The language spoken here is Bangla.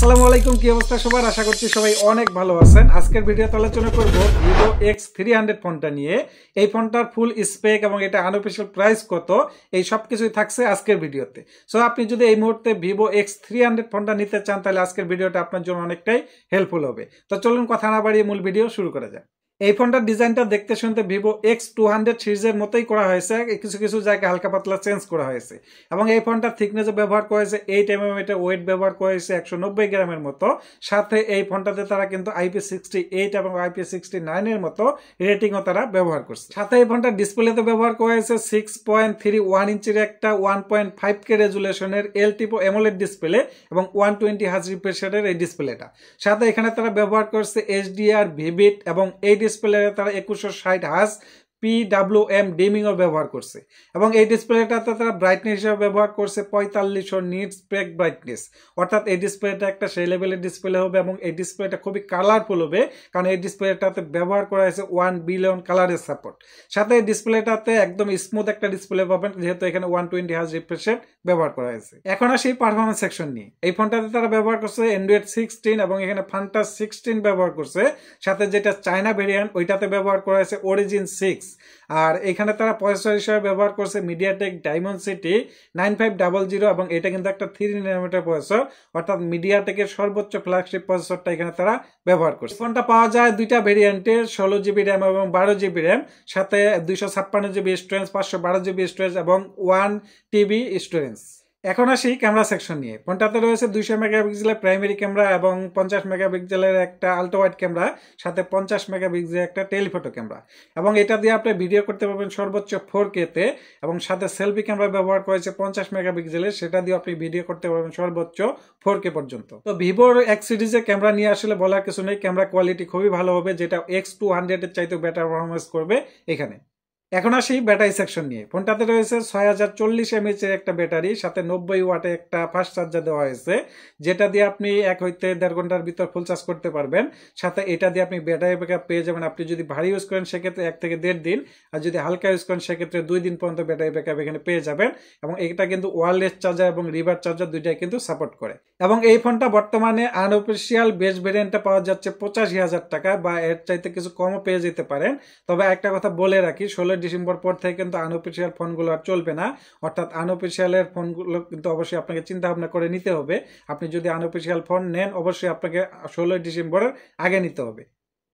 আসসালামু আলাইকুম, কি অবস্থা সবার? আশা করছি সবাই অনেক ভালো আছেন। আজকের ভিডিওতে আলোচনা করব ভিভো X300 ফোনটা নিয়ে। এই ফোনটার ফুল স্পেক এবং এটা আনঅফিশিয়াল প্রাইস কত, এই সব কিছুই থাকছে আজকের ভিডিওতে। সো আপনি যদি এই মুহূর্তে ভিভো X300 ফোনটা নিতে চান তাহলে আজকের ভিডিওটা আপনার জন্য অনেকটাই হেল্পফুল হবে। তো চলুন কথা না বাড়িয়ে মূল ভিডিও শুরু করা যাক। এই ফোনটার ডিজাইনটা দেখতে শুনতে ভিভো X200 সিরিজের মতোই করা হয়েছে, কিছু কিছু জায়গায় হালকা পাতলা চেঞ্জ করা হয়েছে। এবং এই ফোনটার থিকনেস ব্যবহার করা হয়েছে 8 mm, এটা ওয়েট ব্যবহার করা হয়েছে 190 গ্রামের মতো। সাথে এই ফোনটাতে তারা কিন্তু IP68 এবং IP69 এর মতো রেটিংও তারা ব্যবহার করছে। সাথে এই ফোনটার ডিসপ্লেতে ব্যবহার করা হয়েছে 6.31 ইঞ্চির একটা 1.5K রেজুলেশনের এলটিপো অ্যামোলেড ডিসপ্লে এবং 120 হার্জ রিফ্রেশ রেটের এই ডিসপ্লেটা। সাথে এখানে তারা ব্যবহার করছে HDR, ভিভিড এবং এই ডিসপ্লে তারা 2160 হার্জ PWM ডিমিংও ব্যবহার করছে। এবং এই ডিসপ্লেটাতে তারা ব্রাইটনেস হিসেবে ব্যবহার করছে 4500 নিটস পেক ব্রাইটনেস। অর্থাৎ এই ডিসপ্লেটা একটা সেই লেভেলের ডিসপ্লে হবে এবং এই ডিসপ্লেটা খুবই কালারফুল হবে, কারণ এই ডিসপ্লেটাতে ব্যবহার করা হয়েছে 1 বিলিয়ন কালারের সাপোর্ট। সাথে এই ডিসপ্লেটাতে একদম স্মুথ একটা ডিসপ্লে পাবেন, যেহেতু এখানে 120 হার্জ রিফ্রেশ রেট ব্যবহার করা হয়েছে। এখন আসি পারফরমেন্স সেকশন নিয়ে। এই ফোনটাতে তারা ব্যবহার করছে Android 16 এবং এখানে Fantas 16 ব্যবহার করছে। সাথে যেটা চায়না ভেরিয়েন্ট ওইটাতে ব্যবহার করা হয়েছে Origin 6। আর এখানে তারা প্রসেসর হিসেবে ব্যবহার করছে MediaTek Dimensity 9500 এবং এটা কিন্তু একটা 3nm প্রসেসর, অর্থাৎ MediaTek-এর সর্বোচ্চ ফ্ল্যাগশিপ প্রসেসরটা এখানে তারা ব্যবহার করছে। ফোনটা পাওয়া যায় দুইটা ভেরিয়েন্টে, 16GB RAM এবং 12GB RAM, সাথে 256GB স্টোরেজ, 512GB স্টোরেজ এবং 1TB স্টোরেজ। এখন আসি ক্যামেরা সেকশন নিয়ে। ফোনটাতে রয়েছে 200 মেগাপিক্সেলের প্রাইমারি ক্যামেরা এবং 50 মেগাপিক্সেলের একটা আল্ট্রা ওয়াইড ক্যামেরা, সাথে 50 মেগাপিক্সেলের একটা টেলিফটো ক্যামেরা। এবং এটা দিয়ে আপনি ভিডিও করতে পারবেন সর্বোচ্চ 4K তে। এবং সাথে সেলফি ক্যামেরা ব্যবহার করেছে 50 মেগাপিক্সেলের, সেটা দিয়ে আপনি ভিডিও করতে পারবেন সর্বোচ্চ 4K পর্যন্ত। তো ভিভোর X সিরিজের ক্যামেরা নিয়ে আসলে বলার কিছু নেই, ক্যামেরা কোয়ালিটি খুবই ভালো হবে, যেটা X200 এর চাইতেও বেটার পারফরমেন্স করবে এখানে। এখন আসি ব্যাটারি সেকশন নিয়ে। ফোনটাতে রয়েছে 6040 mAh এর একটা ব্যাটারি, সাথে 90 ওয়াটে একটা ফাস্ট চার্জার দেওয়া হয়েছে, যেটা দিয়ে আপনি 1 হইতে 1.5 ঘন্টার ভিতর ফুল চার্জ করতে পারবেন। সাথে এটা দিয়ে আপনি ব্যাটারি ব্যাকআপ পেয়ে যাবেন। আপনি যদি ভারী ইউজ করেন সেক্ষেত্রে 1 থেকে 1.5 দিন, আর যদি হালকা ইউজ করেন সেক্ষেত্রে 2 দিন পর্যন্ত ব্যাটারি ব্যাকআপ এখানে পেয়ে যাবেন। এবং এটা কিন্তু ওয়্যারলেস চার্জার এবং রিভার চার্জার দুইটাই কিন্তু সাপোর্ট করে। এবং এই ফোনটা বর্তমানে আনঅফিশিয়াল বেস ভেরিয়েন্টটা পাওয়া যাচ্ছে 85,000 টাকা, বা এর চাইতে কিছু কমও পেয়ে যেতে পারেন। তবে একটা কথা বলে রাখি, 16 ডিসেম্বর পর থেকে কিন্তু আনঅফিশিয়াল ফোনগুলো আর চলবে না। অর্থাৎ আনঅফিশিয়ালের ফোনগুলো কিন্তু অবশ্যই আপনাকে চিন্তা ভাবনা করে নিতে হবে। আপনি যদি আনঅফিশিয়াল ফোন নেন অবশ্যই আপনাকে 16 ডিসেম্বরের আগে নিতে হবে।